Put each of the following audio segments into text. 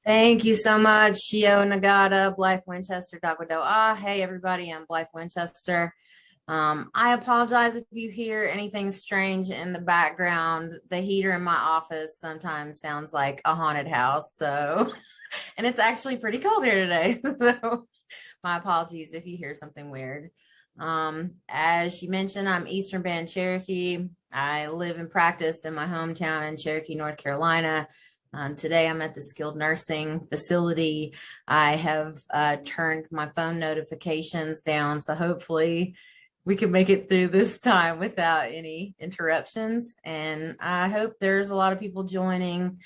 Thank you so much, Shio Nagata, Blythe Winchester, Dagwado. Hey everybody, I'm Blythe Winchester. I apologize if you hear anything strange in the background. The heater in my office sometimes sounds like a haunted house. So, and it's actually pretty cold here today. So, my apologies if you hear something weird. As she mentioned, I'm Eastern Band Cherokee. I live and practice in my hometown in Cherokee, North Carolina. Today, I'm at the skilled nursing facility. I have turned my phone notifications down, so hopefully we can make it through this time without any interruptions. And I hope there's a lot of people joining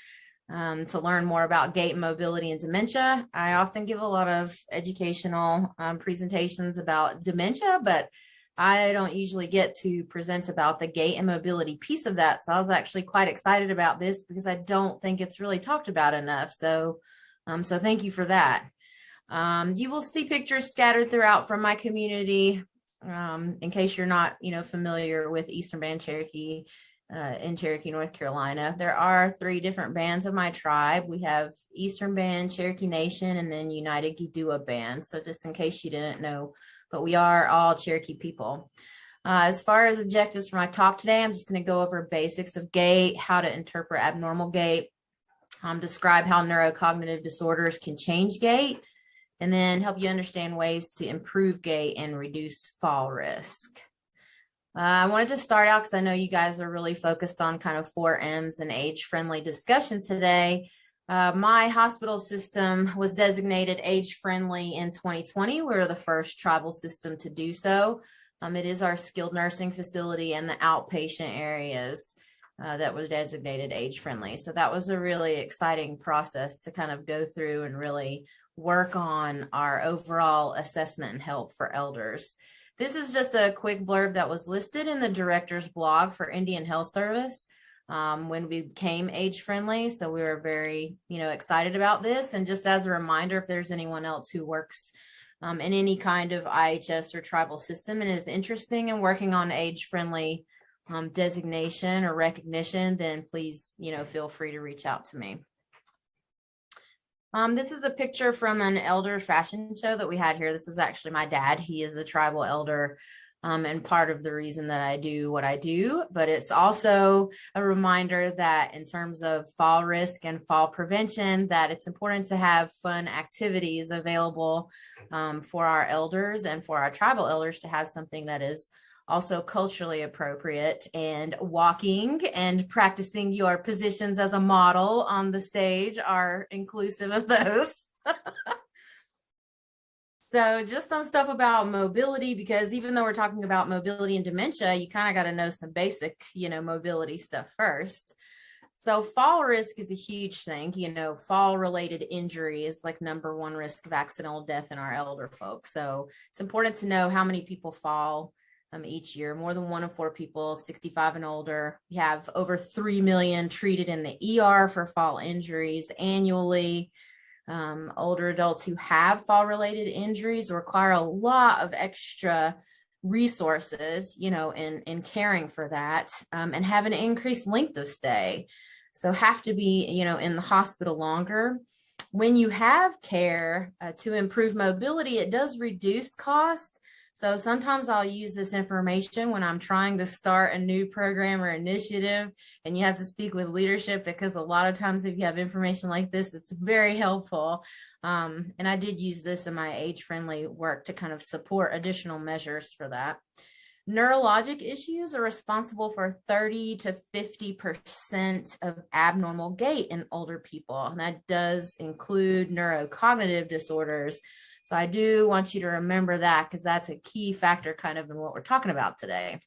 to learn more about gait mobility and dementia. I often give a lot of educational presentations about dementia, but I don't usually get to present about the gait and mobility piece of that. So I was actually quite excited about this because I don't think it's really talked about enough. So thank you for that. You will see pictures scattered throughout from my community. In case you're not, familiar with Eastern Band Cherokee in Cherokee, North Carolina, there are 3 different bands of my tribe. We have Eastern Band, Cherokee Nation, and then United Gidua Band. So just in case you didn't know, but we are all Cherokee people. As far as objectives for my talk today, I'm just going to go over basics of gait, how to interpret abnormal gait, describe how neurocognitive disorders can change gait, and then help you understand ways to improve gait and reduce fall risk. I wanted to start out because I know you guys are really focused on kind of 4Ms and age-friendly discussion today. My hospital system was designated age-friendly in 2020. We were the first tribal system to do so. It is our skilled nursing facility and the outpatient areas that were designated age-friendly. So that was a really exciting process to kind of go through and really work on our overall assessment and help for elders. This is just a quick blurb that was listed in the director's blog for Indian Health Service when we became age friendly. So we were very, excited about this. And just as a reminder, if there's anyone else who works in any kind of IHS or tribal system and is interested in working on age friendly designation or recognition, then please, feel free to reach out to me. This is a picture from an elder fashion show that we had here. This is actually my dad. He is a tribal elder and part of the reason that I do what I do. But it's also a reminder that in terms of fall risk and fall prevention, that it's important to have fun activities available for our elders and for our tribal elders to have something that is also culturally appropriate, and walking and practicing your positions as a model on the stage are inclusive of those. So just some stuff about mobility, because even though we're talking about mobility and dementia, you kind of got to know some basic, mobility stuff first. So fall risk is a huge thing. Fall related injury is like #1 risk of accidental death in our elder folks. So it's important to know how many people fall each year. More than 1 in 4 people 65 and older. We have over 3 million treated in the ER for fall injuries annually. Older adults who have fall related injuries require a lot of extra resources, in caring for that, and have an increased length of stay. So have to be, in the hospital longer. When you have care to improve mobility, it does reduce cost. So sometimes I'll use this information when I'm trying to start a new program or initiative, and you have to speak with leadership, because a lot of times if you have information like this, it's very helpful. And I did use this in my age-friendly work to kind of support additional measures for that. Neurologic issues are responsible for 30 to 50% of abnormal gait in older people. And that does include neurocognitive disorders. So I do want you to remember that, because that's a key factor kind of in what we're talking about today.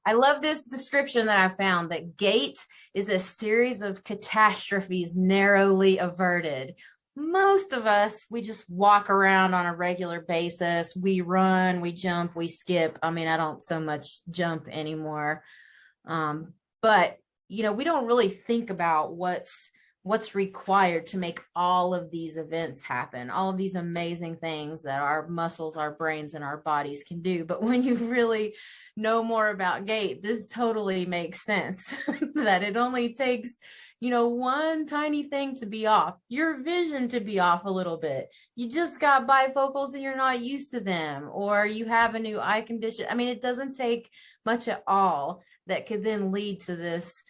I love this description that I found, that gait is a series of catastrophes narrowly averted. Most of us, we just walk around on a regular basis. We run, we jump, we skip. I mean, I don't so much jump anymore. But, we don't really think about what's required to make all of these events happen, all of these amazing things that our muscles, our brains, and our bodies can do. But when you really know more about gait, this totally makes sense that it only takes, one tiny thing to be off, your vision to be off a little bit. You just got bifocals and you're not used to them, or you have a new eye condition. I mean, it doesn't take much at all that could then lead to this,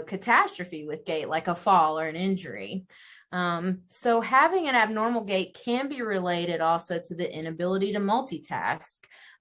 catastrophe with gait, like a fall or an injury. So having an abnormal gait can be related also to the inability to multitask.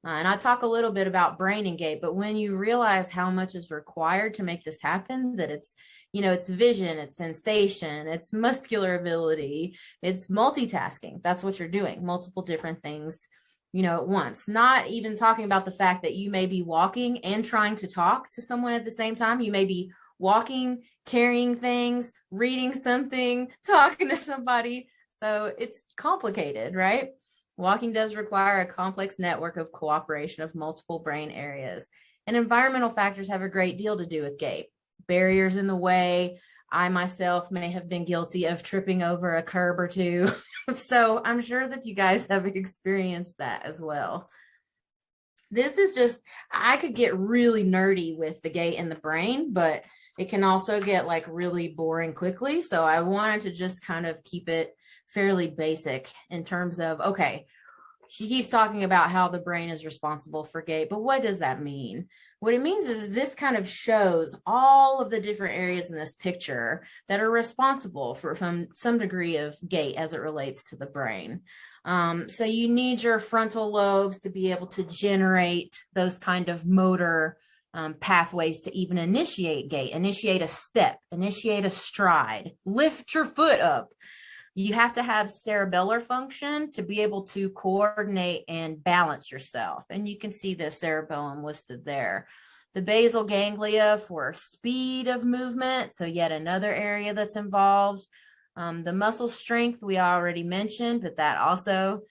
And I talk a little bit about brain and gait, but when you realize how much is required to make this happen, that it's, it's vision, it's sensation, it's muscular ability, it's multitasking. That's what you're doing, multiple different things, at once. Not even talking about the fact that you may be walking and trying to talk to someone at the same time. You may be walking, carrying things, reading something, talking to somebody. So it's complicated, right? Walking does require a complex network of cooperation of multiple brain areas. And environmental factors have a great deal to do with gait. Barriers in the way. I myself may have been guilty of tripping over a curb or two. So I'm sure that you guys have experienced that as well. This is just, I could get really nerdy with the gait and the brain, but it can also get like really boring quickly. So I wanted to just kind of keep it fairly basic in terms of, okay, she keeps talking about how the brain is responsible for gait, but what does that mean? What it means is this kind of shows all of the different areas in this picture that are responsible for some degree of gait as it relates to the brain. So you need your frontal lobes to be able to generate those kind of motor pathways to even initiate gait, initiate a step, initiate a stride, lift your foot up. You have to have cerebellar function to be able to coordinate and balance yourself. And you can see the cerebellum listed there. The basal ganglia for speed of movement. So yet another area that's involved. The muscle strength we already mentioned, but that also,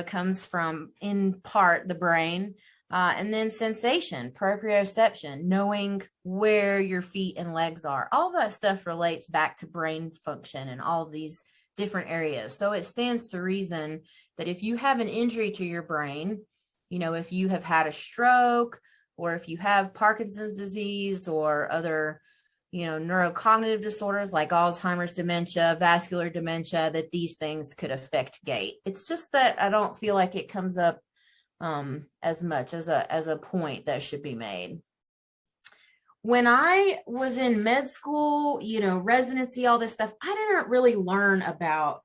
comes from in part the brain. And then sensation, proprioception, knowing where your feet and legs are. All that stuff relates back to brain function and all of these different areas. So it stands to reason that if you have an injury to your brain, if you have had a stroke, or if you have Parkinson's disease or other, neurocognitive disorders like Alzheimer's dementia, vascular dementia, that these things could affect gait. It's just that I don't feel like it comes up as much as a point that should be made. When I was in med school, residency, all this stuff, I didn't really learn about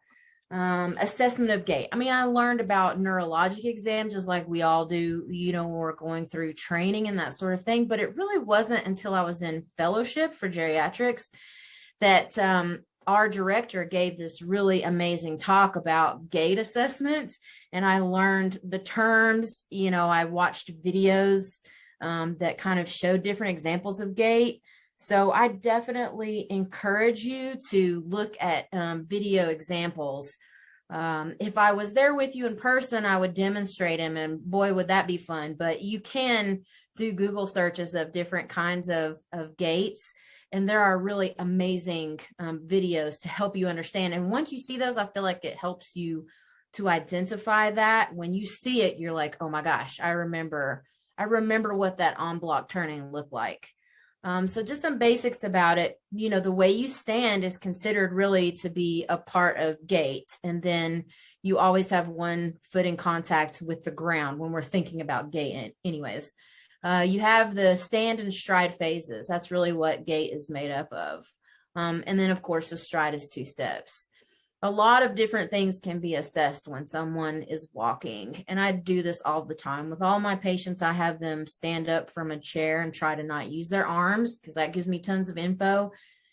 assessment of gait. I mean, I learned about neurologic exams just like we all do, when we're going through training and that sort of thing. But it really wasn't until I was in fellowship for geriatrics that our director gave this really amazing talk about gait assessment. And I learned the terms, I watched videos that kind of showed different examples of gait. So I definitely encourage you to look at video examples. If I was there with you in person, I would demonstrate them, and boy, would that be fun. But you can do Google searches of different kinds of gaits, and there are really amazing videos to help you understand. And once you see those, I feel like it helps you to identify that. When you see it, you're like, oh my gosh, I remember what that en bloc turning looked like. So just some basics about it. The way you stand is considered really to be a part of gait. And then you always have one foot in contact with the ground when we're thinking about gait anyways. You have the stand and stride phases. That's really what gait is made up of. And then of course the stride is 2 steps. A lot of different things can be assessed when someone is walking. And I do this all the time with all my patients. I have them stand up from a chair and try to not use their arms because that gives me tons of info.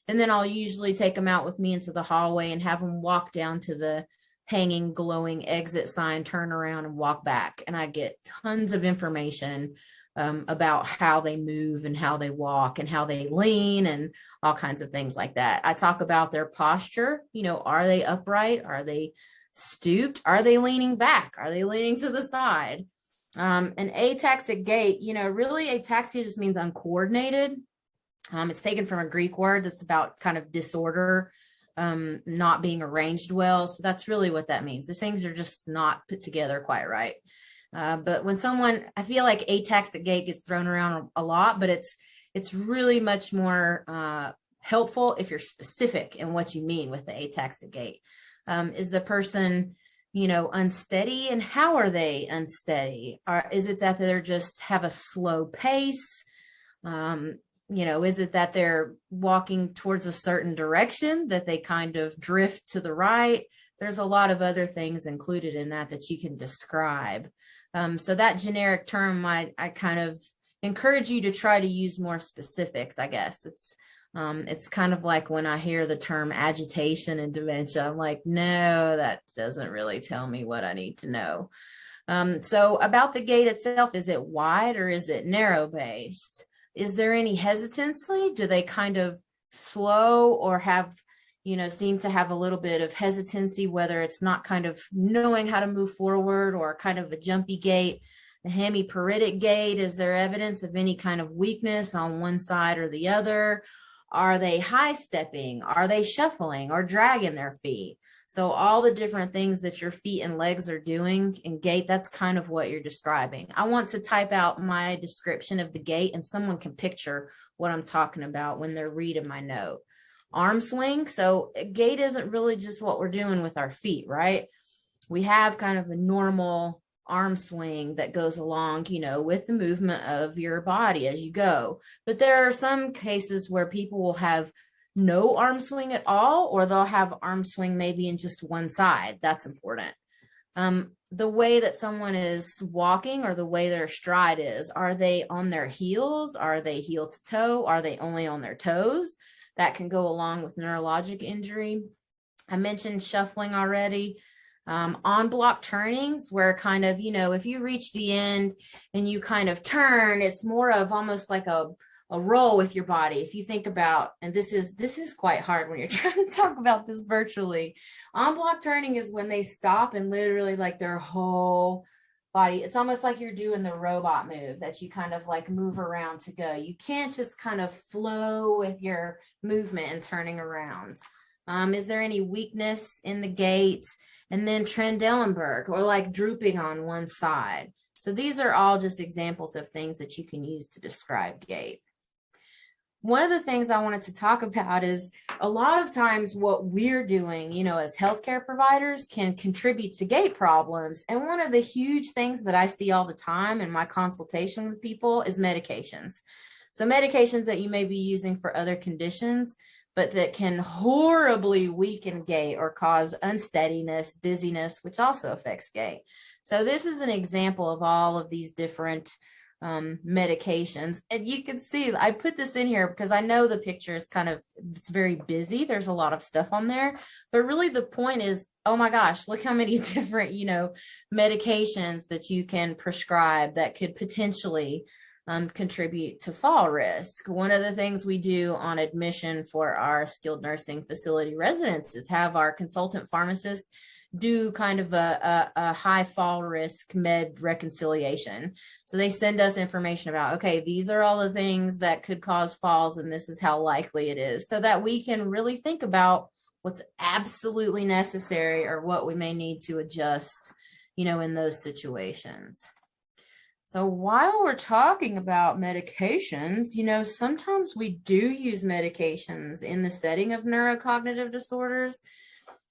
And then I'll usually take them out with me into the hallway and have them walk down to the hanging, glowing exit sign, turn around and walk back. And I get tons of information about how they move and how they walk and how they lean and all kinds of things like that. I talk about their posture. Are they upright? Are they stooped? Are they leaning back? Are they leaning to the side? An ataxic gait, really ataxia just means uncoordinated. It's taken from a Greek word that's about kind of disorder, not being arranged well. So that's really what that means. These things are just not put together quite right. But when I feel like ataxic gait gets thrown around a lot, but it's really much more helpful if you're specific in what you mean with the ataxic gait. Is the person, unsteady, and how are they unsteady? Is it that they're just have a slow pace? Is it that they're walking towards a certain direction that they kind of drift to the right? There's a lot of other things included in that you can describe. So that generic term, I kind of encourage you to try to use more specifics, I guess. It's kind of like when I hear the term agitation and dementia, I'm like, no, that doesn't really tell me what I need to know. So about the gait itself, is it wide or is it narrow based? Is there any hesitancy? Do they kind of slow or have, seem to have a little bit of hesitancy, whether it's not kind of knowing how to move forward or kind of a jumpy gait? The hemipyritic gait, is there evidence of any kind of weakness on one side or the other? Are they high stepping? Are they shuffling or dragging their feet? So all the different things that your feet and legs are doing in gait, that's kind of what you're describing. I want to type out my description of the gait and someone can picture what I'm talking about when they're reading my note. Arm swing. So gait isn't really just what we're doing with our feet, right? We have kind of a normal arm swing that goes along, with the movement of your body as you go. But there are some cases where people will have no arm swing at all, or they'll have arm swing maybe in just one side. That's important. The way that someone is walking or the way their stride is, are they on their heels? Are they heel to toe? Are they only on their toes? That can go along with neurologic injury. I mentioned shuffling already. On block turnings, where kind of, if you reach the end and you kind of turn, it's more of almost like a roll with your body. If you think about, and this is quite hard when you're trying to talk about this virtually. On block turning is when they stop and literally like their whole body, it's almost like you're doing the robot move that you kind of like move around to go. You can't just kind of flow with your movement and turning around. Is there any weakness in the gait? And then Trendelenburg, or like drooping on one side. So these are all just examples of things that you can use to describe gait. One of the things I wanted to talk about is a lot of times what we're doing, as healthcare providers can contribute to gait problems. And one of the huge things that I see all the time in my consultation with people is medications. So medications that you may be using for other conditions, but that can horribly weaken gait or cause unsteadiness, dizziness, which also affects gait. So this is an example of all of these different medications. And you can see, I put this in here because I know the picture is it's very busy. There's a lot of stuff on there, but really the point is, oh my gosh, look how many different, medications that you can prescribe that could potentially contribute to fall risk. One of the things we do on admission for our skilled nursing facility residents is have our consultant pharmacist do kind of a high fall risk med reconciliation. So they send us information about, okay, these are all the things that could cause falls and this is how likely it is, so that we can really think about what's absolutely necessary or what we may need to adjust, in those situations. So while we're talking about medications, sometimes we do use medications in the setting of neurocognitive disorders.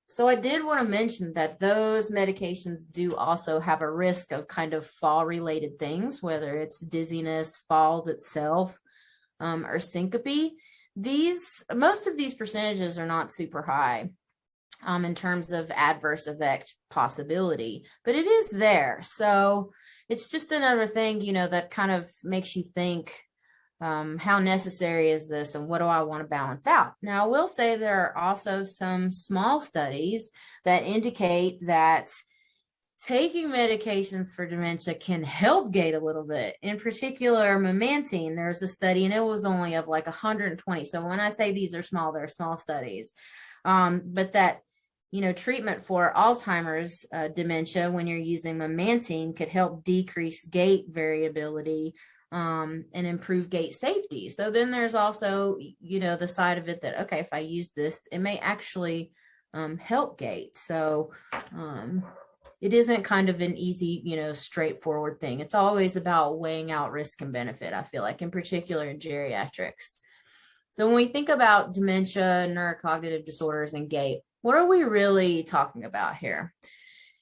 So I did want to mention that those medications do also have a risk of kind of fall related things, whether it's dizziness, falls itself, or syncope. Most of these percentages are not super high in terms of adverse effect possibility, but it is there. So it's just another thing, that kind of makes you think, how necessary is this and what do I want to balance out? Now, I will say there are also some small studies that indicate that taking medications for dementia can help gait a little bit. In particular, memantine, there's a study and it was only of like 120. So when I say these are small, they're small studies. But that treatment for Alzheimer's dementia, when you're using memantine, could help decrease gait variability and improve gait safety. So then there's also, the side of it that, okay, if I use this, it may actually help gait. So it isn't kind of an easy, straightforward thing. It's always about weighing out risk and benefit, I feel like, in particular in geriatrics. So when we think about dementia, neurocognitive disorders, and gait, what are we really talking about here?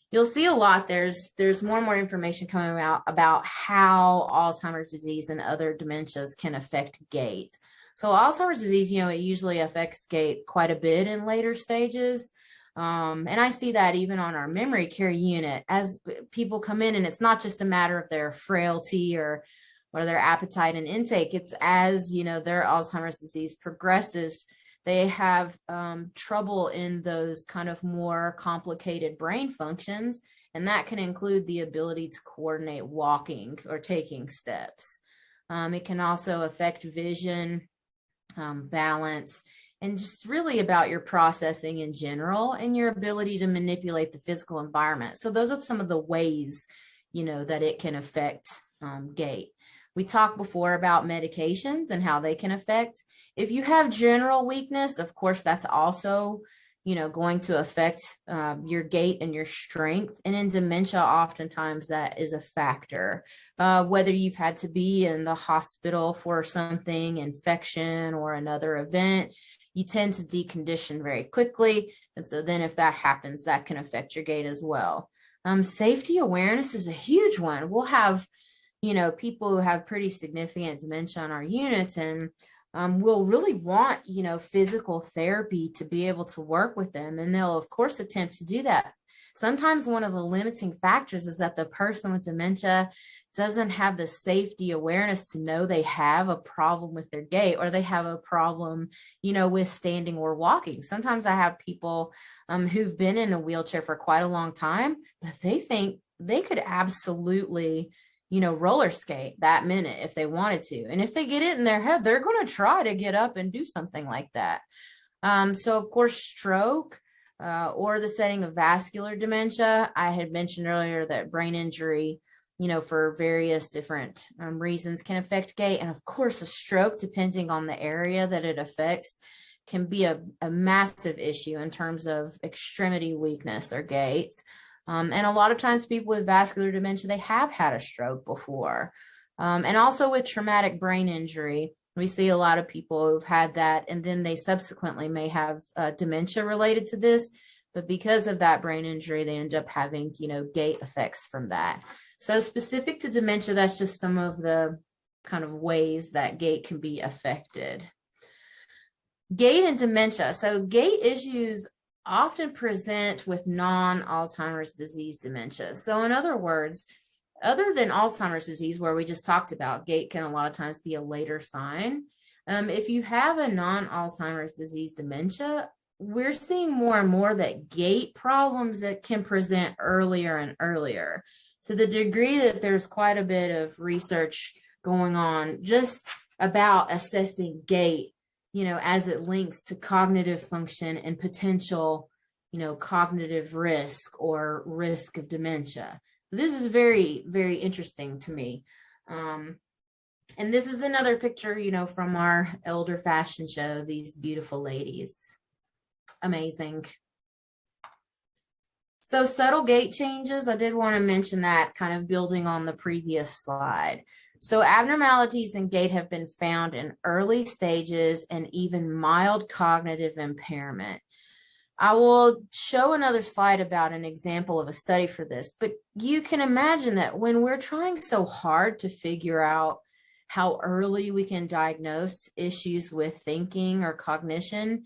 You'll see a lot. There's more and more information coming out about how Alzheimer's disease and other dementias can affect gait. So Alzheimer's disease, it usually affects gait quite a bit in later stages. And I see that even on our memory care unit as people come in, and it's not just a matter of their frailty or their appetite and intake. It's as, their Alzheimer's disease progresses, they have trouble in those kind of more complicated brain functions, and that can include the ability to coordinate walking or taking steps. It can also affect vision, balance, and just really about your processing in general and your ability to manipulate the physical environment. So those are some of the ways, that it can affect gait. We talked before about medications and how they can affect. If you have general weakness, of course, that's also, going to affect your gait and your strength. And in dementia, oftentimes that is a factor. Whether you've had to be in the hospital for something, infection or another event, you tend to decondition very quickly. And so then if that happens, that can affect your gait as well. Safety awareness is a huge one. We'll have people who have pretty significant dementia on our units, and we'll really want, physical therapy to be able to work with them. And they'll, of course, attempt to do that. Sometimes one of the limiting factors is that the person with dementia doesn't have the safety awareness to know they have a problem with their gait, or they have a problem, with standing or walking. Sometimes I have people who've been in a wheelchair for quite a long time, but they think they could absolutely roller skate that minute if they wanted to. And if they get it in their head, they're going to try to get up and do something like that. So of course, stroke or the setting of vascular dementia. I had mentioned earlier that brain injury, for various different reasons can affect gait. And of course, a stroke, depending on the area that it affects, can be a massive issue in terms of extremity weakness or gait. And a lot of times people with vascular dementia, they have had a stroke before. And also with traumatic brain injury, we see a lot of people who've had that, and then they subsequently may have dementia related to this. But because of that brain injury, they end up having, gait effects from that. So specific to dementia, that's just some of the kind of ways that gait can be affected. Gait and dementia. So gait issues often present with non-Alzheimer's disease dementia. So in other words, other than Alzheimer's disease, where we just talked about, gait can a lot of times be a later sign. If you have a non-Alzheimer's disease dementia, we're seeing more and more that gait problems that can present earlier and earlier, to the degree that there's quite a bit of research going on just about assessing gait, as it links to cognitive function and potential, cognitive risk or risk of dementia. This is very, very interesting to me. And this is another picture, from our elder fashion show, these beautiful ladies. Amazing. So subtle gait changes, I did want to mention that, kind of building on the previous slide. So abnormalities in gait have been found in early stages and even mild cognitive impairment. I will show another slide about an example of a study for this, but you can imagine that when we're trying so hard to figure out how early we can diagnose issues with thinking or cognition,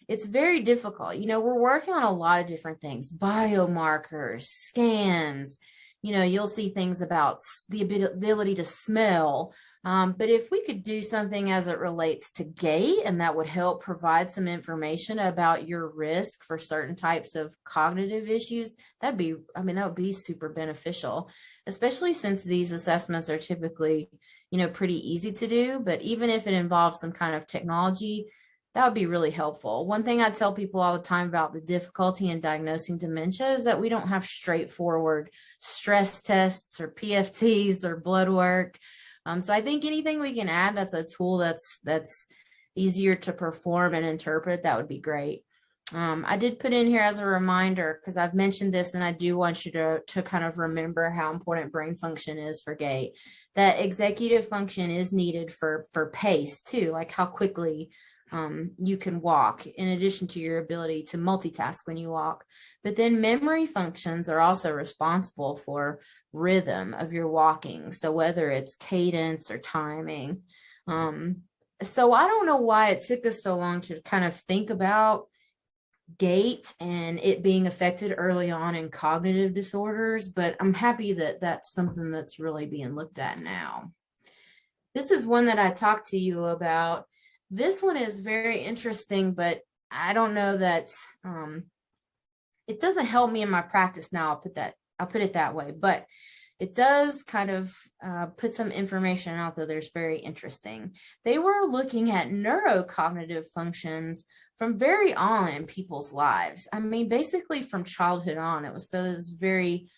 it's very difficult. We're working on a lot of different things, biomarkers, scans. You'll see things about the ability to smell. But if we could do something as it relates to gait, and that would help provide some information about your risk for certain types of cognitive issues, that would be super beneficial, especially since these assessments are typically, pretty easy to do. But even if it involves some kind of technology, that would be really helpful. One thing I tell people all the time about the difficulty in diagnosing dementia is that we don't have straightforward stress tests or PFTs or blood work. So I think anything we can add that's a tool that's easier to perform and interpret, that would be great. I did put in here as a reminder, because I've mentioned this, and I do want you to kind of remember how important brain function is for gait, that executive function is needed for pace too, like how quickly you can walk, in addition to your ability to multitask when you walk. But then memory functions are also responsible for rhythm of your walking. So whether it's cadence or timing. So I don't know why it took us so long to kind of think about gait and it being affected early on in cognitive disorders, but I'm happy that that's something that's really being looked at now. This is one that I talked to you about. This one is very interesting, but I don't know that it doesn't help me in my practice now. I'll put it that way, but it does kind of put some information out there that's very interesting. They were looking at neurocognitive functions from very on in people's lives. I mean, basically from childhood on. It was very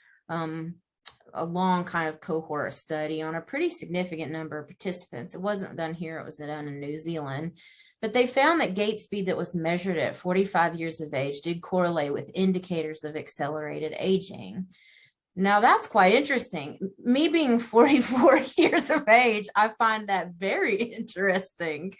a long kind of cohort study on a pretty significant number of participants. It wasn't done here, it was done in New Zealand. But they found that gait speed that was measured at 45 years of age did correlate with indicators of accelerated aging. Now that's quite interesting. Me being 44 years of age, I find that very interesting.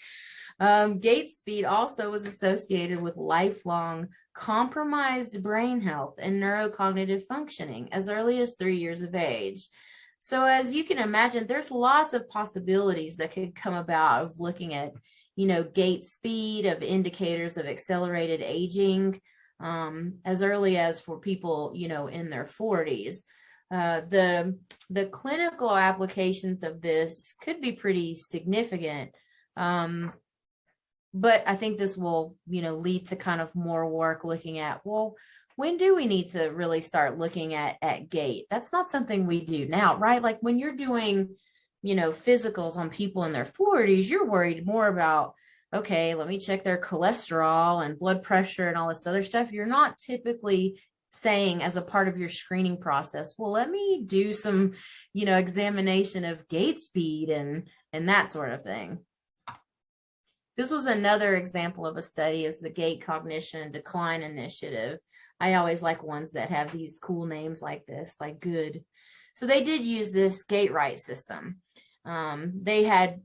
Gait speed also was associated with lifelong compromised brain health and neurocognitive functioning as early as 3 years of age. So as you can imagine, there's lots of possibilities that could come about of looking at, gait speed, of indicators of accelerated aging, as early as for people, in their 40s. The clinical applications of this could be pretty significant. But I think this will, lead to kind of more work looking at, well, when do we need to really start looking at gait? That's not something we do now, right? Like when you're doing, physicals on people in their 40s, you're worried more about, okay, let me check their cholesterol and blood pressure and all this other stuff. You're not typically saying as a part of your screening process, well, let me do some, examination of gait speed and that sort of thing. This was another example of a study. Is the Gait Cognition Decline Initiative. I always like ones that have these cool names like this, like good. So they did use this Gait-Right system. They had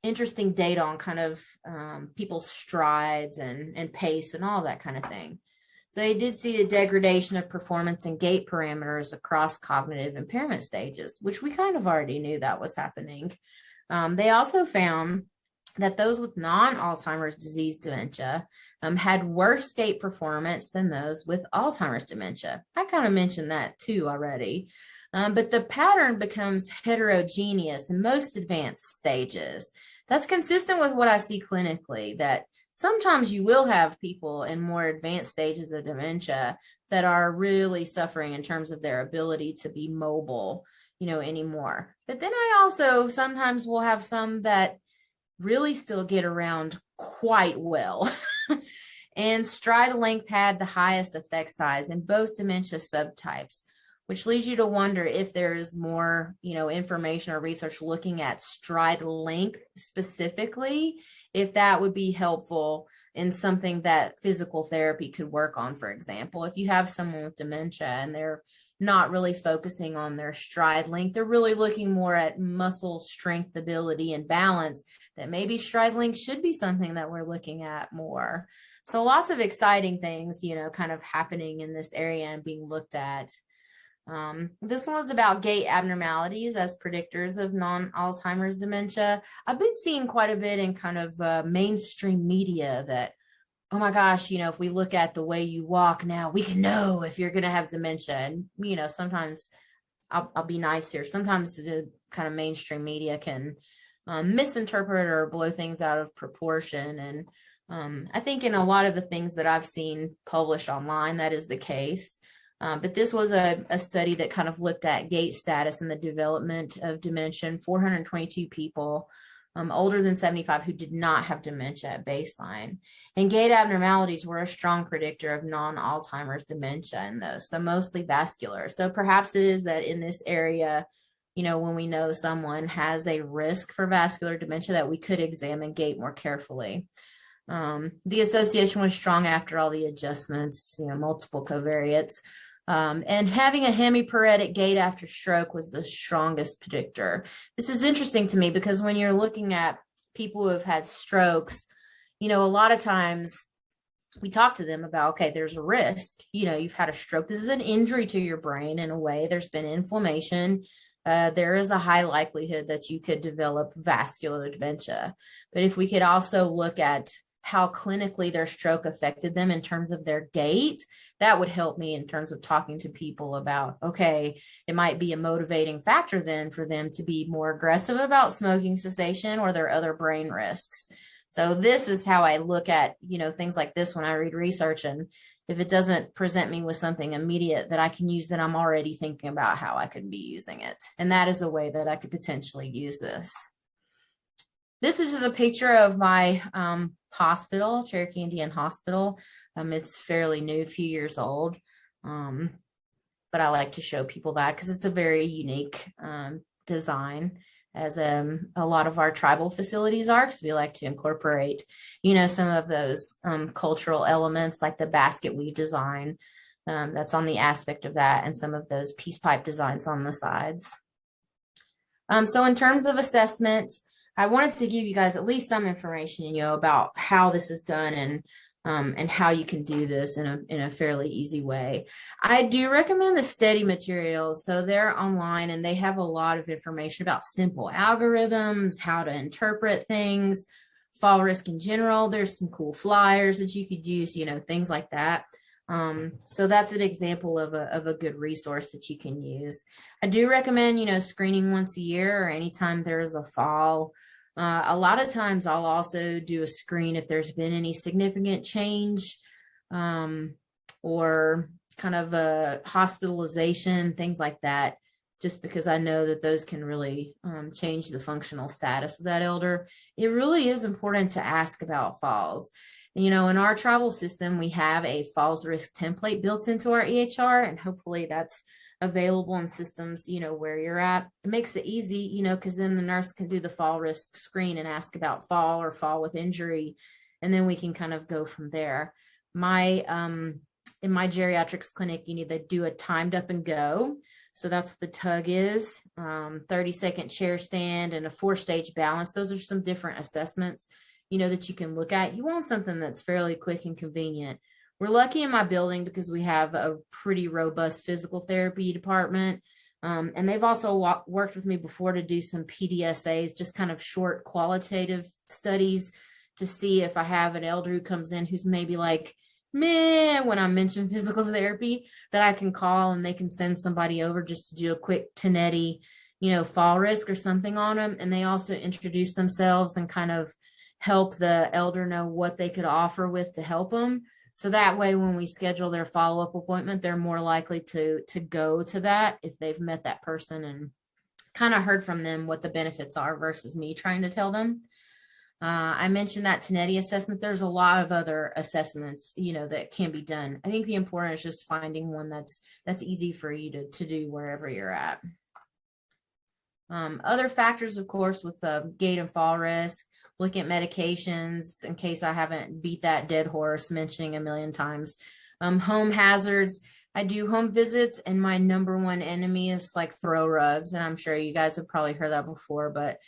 interesting data on kind of people's strides and pace and all that kind of thing. So they did see the degradation of performance and gait parameters across cognitive impairment stages, which we kind of already knew that was happening. They also found that those with non-Alzheimer's disease dementia had worse gait performance than those with Alzheimer's dementia. I kind of mentioned that too already. But the pattern becomes heterogeneous in most advanced stages. That's consistent with what I see clinically, that sometimes you will have people in more advanced stages of dementia that are really suffering in terms of their ability to be mobile, anymore. But then I also sometimes will have some that really still get around quite well. And stride length had the highest effect size in both dementia subtypes, which leads you to wonder if there is more, information or research looking at stride length specifically, if that would be helpful in something that physical therapy could work on. For example, if you have someone with dementia and they're not really focusing on their stride length, they're really looking more at muscle strength, ability, and balance, that maybe stride length should be something that we're looking at more. So lots of exciting things, kind of happening in this area and being looked at. This one was about gait abnormalities as predictors of non-Alzheimer's dementia. I've been seeing quite a bit in kind of mainstream media that, oh my gosh, if we look at the way you walk now, we can know if you're going to have dementia. And, sometimes I'll be nice here. Sometimes the kind of mainstream media can misinterpret or blow things out of proportion. And I think in a lot of the things that I've seen published online, that is the case. But this was a study that kind of looked at gait status and the development of dementia, 422 people older than 75 who did not have dementia at baseline. And gait abnormalities were a strong predictor of non-Alzheimer's dementia in those, so mostly vascular. So perhaps it is that in this area, when we know someone has a risk for vascular dementia, that we could examine gait more carefully. The association was strong after all the adjustments, multiple covariates. And having a hemiparetic gait after stroke was the strongest predictor. This is interesting to me because when you're looking at people who have had strokes, a lot of times we talk to them about, okay, there's a risk, you've had a stroke. This is an injury to your brain in a way. There's been inflammation. There is a high likelihood that you could develop vascular dementia. But if we could also look at how clinically their stroke affected them in terms of their gait, that would help me in terms of talking to people about, okay, it might be a motivating factor then for them to be more aggressive about smoking cessation or their other brain risks. So this is how I look at, things like this when I read research. And if it doesn't present me with something immediate that I can use, then I'm already thinking about how I could be using it. And that is a way that I could potentially use this. This is just a picture of my hospital, Cherokee Indian Hospital. It's fairly new, a few years old. But I like to show people that because it's a very unique design, as a lot of our tribal facilities are, because we like to incorporate, some of those cultural elements like the basket weave design that's on the aspect of that, and some of those peace pipe designs on the sides. So in terms of assessment, I wanted to give you guys at least some information, about how this is done and how you can do this in a fairly easy way. I do recommend the study materials. So they're online and they have a lot of information about simple algorithms, how to interpret things, fall risk in general. There's some cool flyers that you could use, things like that. So that's an example of a good resource that you can use. I do recommend, screening once a year or anytime there is a fall. A lot of times I'll also do a screen if there's been any significant change or kind of a hospitalization, things like that, just because I know that those can really change the functional status of that elder. It really is important to ask about falls. In our tribal system, we have a falls risk template built into our EHR, and hopefully that's available in systems, where you're at. It makes it easy, because then the nurse can do the fall risk screen and ask about fall or fall with injury. And then we can kind of go from there. In my geriatrics clinic, they do a timed up and go. So that's what the tug is, 30-second chair stand and a 4-stage balance. Those are some different assessments, that you can look at. You want something that's fairly quick and convenient. We're lucky in my building because we have a pretty robust physical therapy department. And they've also worked with me before to do some PDSAs, just kind of short qualitative studies to see if I have an elder who comes in who's maybe like, meh, when I mention physical therapy, that I can call and they can send somebody over just to do a quick Tenetti, fall risk or something on them. And they also introduce themselves and kind of help the elder know what they could offer with to help them. So that way, when we schedule their follow-up appointment, they're more likely to go to that if they've met that person and kind of heard from them what the benefits are versus me trying to tell them. I mentioned that Tenetti assessment. There's a lot of other assessments, that can be done. I think the important is just finding one that's easy for you to do wherever you're at. Other factors, of course, with gait and fall risk. Look at medications in case I haven't beat that dead horse mentioning a million times. Home hazards. I do home visits, and my number one enemy is like throw rugs. And I'm sure you guys have probably heard that before, but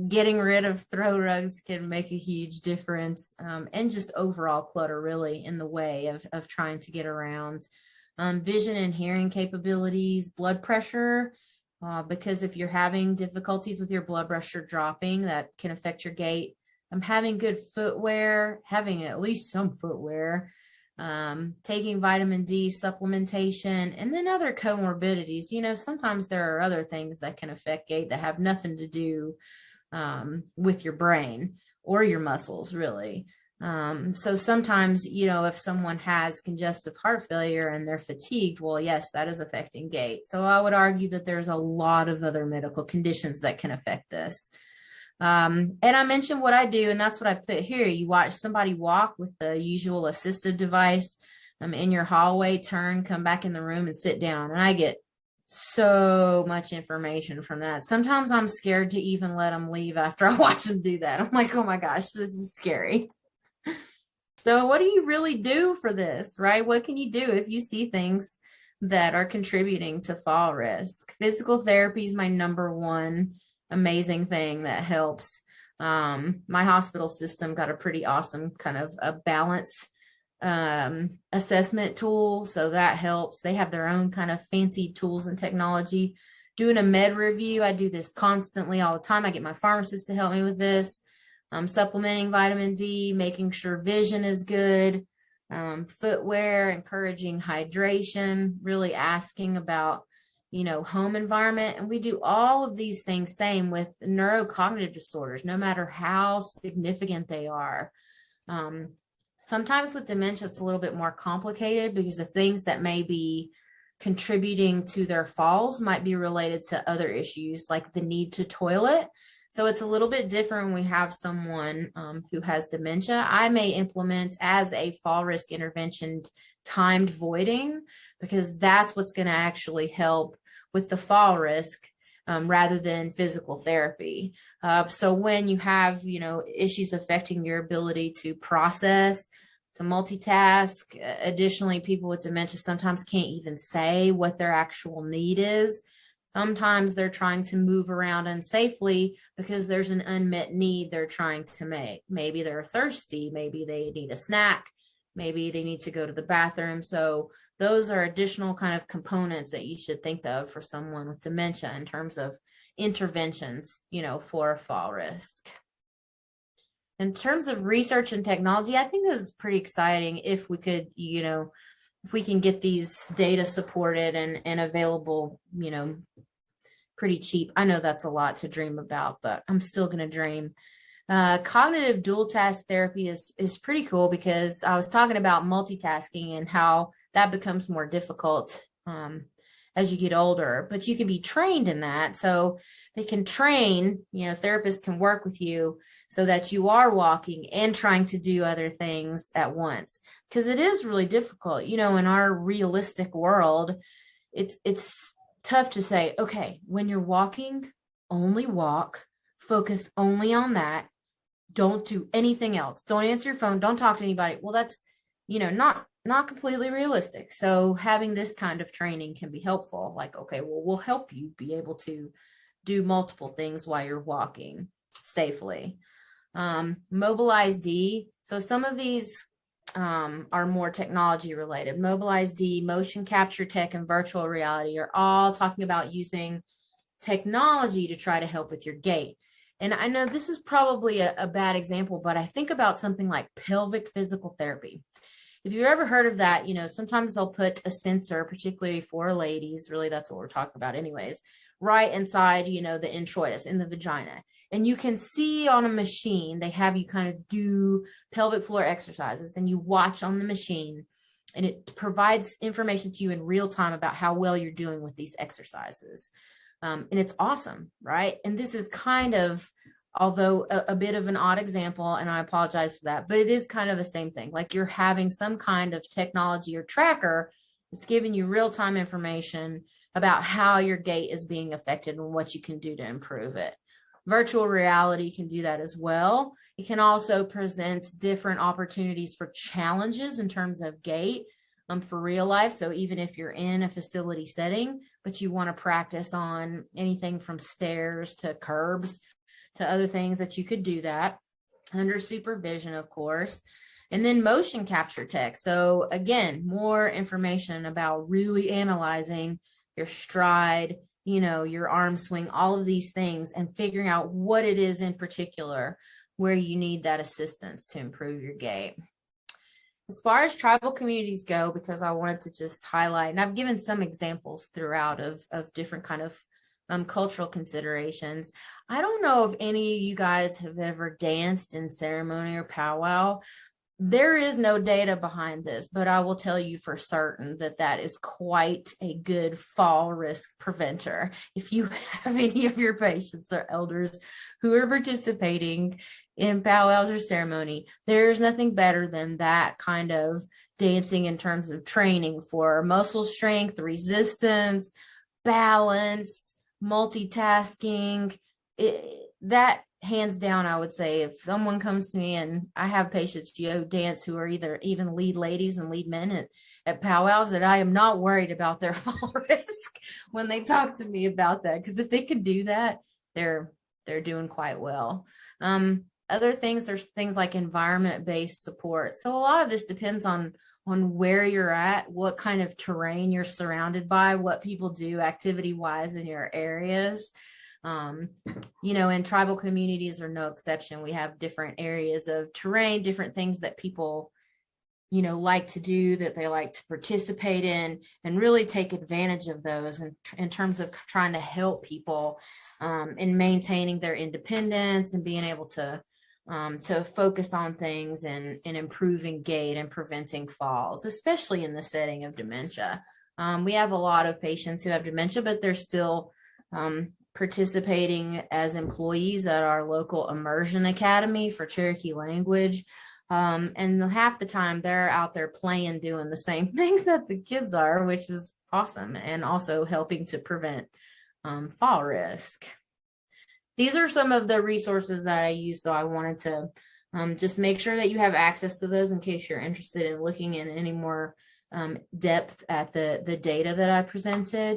getting rid of throw rugs can make a huge difference, and just overall clutter really in the way of trying to get around. Vision and hearing capabilities, blood pressure. Because if you're having difficulties with your blood pressure dropping, that can affect your gait. Having good footwear, having at least some footwear, taking vitamin D supplementation, and then other comorbidities. Sometimes there are other things that can affect gait that have nothing to do with your brain or your muscles, really. So sometimes, if someone has congestive heart failure and they're fatigued, well, yes, that is affecting gait. So I would argue that there's a lot of other medical conditions that can affect this. And I mentioned what I do, and that's what I put here. You watch somebody walk with the usual assistive device in your hallway, turn, come back in the room and sit down. And I get so much information from that. Sometimes I'm scared to even let them leave after I watch them do that. I'm like, oh my gosh, this is scary. So what do you really do for this, right? What can you do if you see things that are contributing to fall risk? Physical therapy is my number one amazing thing that helps. My hospital system got a pretty awesome kind of a balance assessment tool, so that helps. They have their own kind of fancy tools and technology. Doing a med review, I do this constantly all the time. I get my pharmacist to help me with this. Supplementing vitamin D, making sure vision is good, footwear, encouraging hydration, really asking about, home environment. And we do all of these things same with neurocognitive disorders, no matter how significant they are. Sometimes with dementia, it's a little bit more complicated because the things that may be contributing to their falls might be related to other issues like the need to toilet. So it's a little bit different when we have someone who has dementia. I may implement as a fall risk intervention timed voiding, because that's what's going to actually help with the fall risk rather than physical therapy. So when you have, issues affecting your ability to process, to multitask, additionally, people with dementia sometimes can't even say what their actual need is. Sometimes they're trying to move around unsafely because there's an unmet need they're trying to make. Maybe they're thirsty, maybe they need a snack, maybe they need to go to the bathroom. So those are additional kind of components that you should think of for someone with dementia in terms of interventions, for a fall risk. In terms of research and technology, I think this is pretty exciting if we could, if we can get these data supported and available, pretty cheap. I know that's a lot to dream about, but I'm still going to dream. Cognitive dual task therapy is pretty cool because I was talking about multitasking and how that becomes more difficult as you get older, but you can be trained in that. So they can train, therapists can work with you so that you are walking and trying to do other things at once. Because it is really difficult, in our realistic world, it's tough to say, okay, when you're walking, only walk, focus only on that. Don't do anything else. Don't answer your phone. Don't talk to anybody. Well, that's, not completely realistic. So having this kind of training can be helpful. Like, okay, well, we'll help you be able to do multiple things while you're walking safely. Mobilize D. So some of these are more technology related. Mobilize D, motion capture tech, and virtual reality are all talking about using technology to try to help with your gait. And I know this is probably a bad example, but I think about something like pelvic physical therapy. If you've ever heard of that, sometimes they'll put a sensor, particularly for ladies, really that's what we're talking about anyways, right inside, the introitus, in the vagina. And you can see on a machine, they have you kind of do pelvic floor exercises and you watch on the machine and it provides information to you in real time about how well you're doing with these exercises. And it's awesome, right? And this is kind of, although a bit of an odd example, and I apologize for that, but it is kind of the same thing. Like you're having some kind of technology or tracker that's giving you real-time information about how your gait is being affected and what you can do to improve it. Virtual reality can do that as well. It can also present different opportunities for challenges in terms of gait for real life. So even if you're in a facility setting, but you want to practice on anything from stairs to curbs to other things, that you could do that under supervision, of course. And then motion capture tech. So again, more information about really analyzing your stride, your arm swing, all of these things, and figuring out what it is in particular where you need that assistance to improve your gait. As far as tribal communities go, because I wanted to just highlight, and I've given some examples throughout of different kind of cultural considerations. I don't know if any of you guys have ever danced in ceremony or powwow. There is no data behind this, but I will tell you for certain that is quite a good fall risk preventer. If you have any of your patients or elders who are participating in powwows or ceremony, there's nothing better than that kind of dancing in terms of training for muscle strength, resistance, balance, multitasking. That hands down, I would say, if someone comes to me, and I have patients dance who are either even lead ladies and lead men at powwows, that I am not worried about their fall risk when they talk to me about that, because if they can do that, they're doing quite well. Other things, there's things like environment-based support. So a lot of this depends on where you're at, what kind of terrain you're surrounded by, what people do activity-wise in your areas. And tribal communities are no exception. We have different areas of terrain, different things that people, like to do, that they like to participate in, and really take advantage of those in terms of trying to help people in maintaining their independence and being able to focus on things and improving gait and preventing falls, especially in the setting of dementia. We have a lot of patients who have dementia, but they're still participating as employees at our local immersion academy for Cherokee language. And half the time they're out there playing, doing the same things that the kids are, which is awesome, and also helping to prevent fall risk. These are some of the resources that I use, so I wanted to just make sure that you have access to those in case you're interested in looking in any more depth at the data that I presented.